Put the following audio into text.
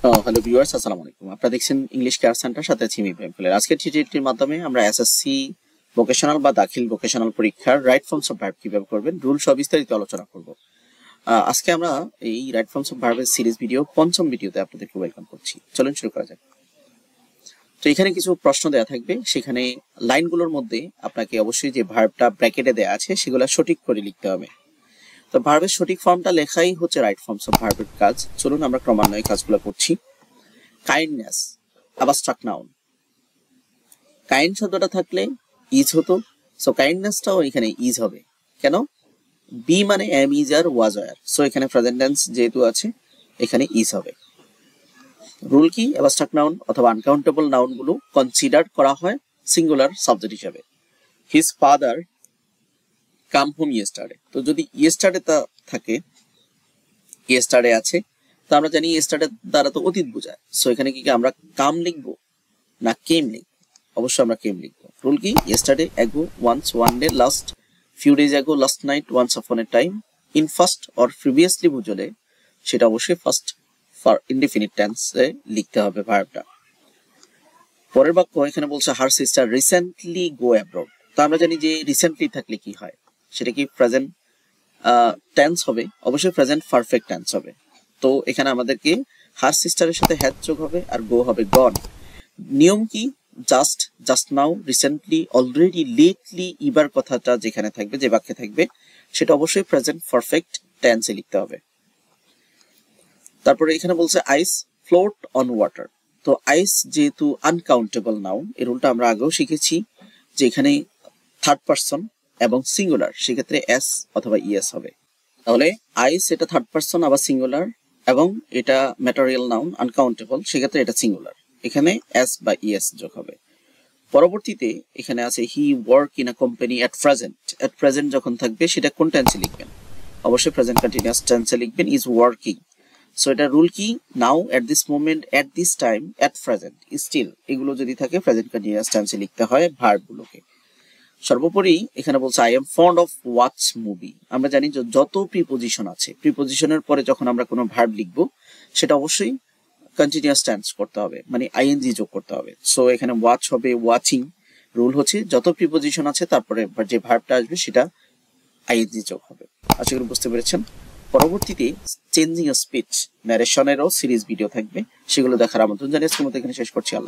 Hello viewers, আসসালামু আলাইকুম। আপনারা দেখছেন ইংলিশ কেয়ার সেন্টার, সাথে আছি আমি ইব্রাহিম ফেলের। আজকের টিটিটির মাধ্যমে আমরা এসএসসি ভোকেশনাল বা দাখিল ভোকেশনাল পরীক্ষার রাইট ফর্মস অফ ভার্ব কিভাবে করবেন রুল সহ বিস্তারিত আলোচনা করব। আজকে আমরা এই রাইট ফর্মস অফ ভার্বের সিরিজ ভিডিও পঞ্চম ভিডিওতে আপনাদেরকে ওয়েলকাম করছি। চলুন শুরু করা যাক। তো এখানে কিছু প্রশ্ন দেওয়া থাকবে, সেখানে লাইনগুলোর মধ্যে আপনাকে অবশ্যই যে ভার্বটা ব্র্যাকেটে দেওয়া আছে সেগুলো সঠিক করে লিখতে হবে। তো ভার্বের সঠিক ফর্মটা লেখাই হচ্ছে রাইট ফর্মস অফ ভার্বের কাজ। চলুন আমরা ক্রমান্বয়ে কাজগুলো করছি। Kindness, abstract noun. কাইন্ড শব্দটা থাকলে ইজ হতো, সো কাইন্ডনেসটাও এখানে ইজ হবে। কেন? বি মানে এম, ইজ, আর ওয়াজ, আর, সো এখানে প্রেজেন্ট টেন্স যেহেতু আছে এখানে ইজ হবে। রুল কি? অ্যাবস্ট্রাক্ট নাউন অথবা আনকাউন্টেবল নাউন গুলো কনসিডার করা হয় সিঙ্গুলার সাবজেক্ট হিসেবে। His father come home yesterday, তো যদি ইয়েস্টারডে তা থাকে, ইয়েস্টারডে আছে, তো আমরা জানি ইয়েস্টারডে দ্বারা তো অতীত বোঝায়, সো এখানে কি আমরা কাম লিখবো না কেম লিখবো? অবশ্যই আমরা কেম লিখবো। রুল কি? Yesterday, ago, once, one day, last, few days ago, last night, once upon a time. In first or previously বুঝলে সেটা অবশ্যই ফার্স্ট ফর ইনডিফিনিট টেন্সে লিখতে হবে ভার্বটা। পরের বাক্য এখানে বলছে her sister recently go abroad, তো আমরা জানি যে রিসেন্টলি থাকলে কি হয়, সেটা কি প্রেজেন্ট টেন্স হবে, অবশ্যই প্রেজেন্ট পারফেক্ট টেন্স হবে। তো এখানে আমাদেরকে হার সিস্টারের সাথে হ্যাড যোগ হবে আর গো হবে গন। নিয়ম কি? Just, just now, recently, already, lately, ever কথাটা যেখানে থাকবে, যে বাক্যে থাকবে, সেটা অবশ্যই প্রেজেন্ট পারফেক্ট টেন্সে লিখতে হবে। তারপরে এখানে বলছে আইস ফ্লোট অন ওয়াটার, তো আইস যেহেতু আনকাউন্টেবল নাউন, এই রুলটা আমরা আগেও শিখেছি যে এখানে থার্ড পারসন এবং সিঙ্গুলার, সেক্ষেত্রে এস অথবা ইএস হবে। তাহলে আইস এটা থার্ড পারসন আবার সিঙ্গুলার, এবং এটা ম্যাটেরিয়াল নাউন আনকাউন্টেবল, সেক্ষেত্রে এটা সিঙ্গুলার, এখানে এস বা ইএস যোগ হবে। পরবর্তীতে এখানে আছে he work in a company at present, at present যখন থাকবে সেটা কোন টেন্সে লিখবেন? অবশ্যই প্রেজেন্ট কন্টিনিউয়াস টেন্সে লিখবেন, ইজ ওয়ার্কিং। সো এটা রুল কি? Now, at this moment, at this time, at present, still, এগুলো যদি থাকে প্রেজেন্ট কন্টিনিউয়াস টেন্সে লিখতে হয় ভার্বগুলোকে। সর্বোপরি এখানে বলছে I am fond of watch movie, আমরা জানি যে যত প্রিপোজিশন আছে, প্রিপোজিশনের পরে যখন আমরা কোনো ভার্ব লিখবো সেটা অবশ্যই কন্টিনিউয়াস টেন্স করতে হবে, মানে আইএনজি যোগ করতে হবে। সো এখানে ওয়াচ হবে ওয়াচিং। রুল হচ্ছে যত প্রিপোজিশন আছে তারপরে যে ভার্বটা আসবে সেটা আইএনজি যোগ হবে। আশা করি বুঝতে পেরেছেন। পরবর্তীতে চেঞ্জিং স্পিচ ন্যারেশনেরও সিরিজ ভিডিও থাকবে, সেগুলো দেখার আমন্ত্রণ জানিয়ে আজকের মতো এখানে শেষ করছি। আল্লাহ।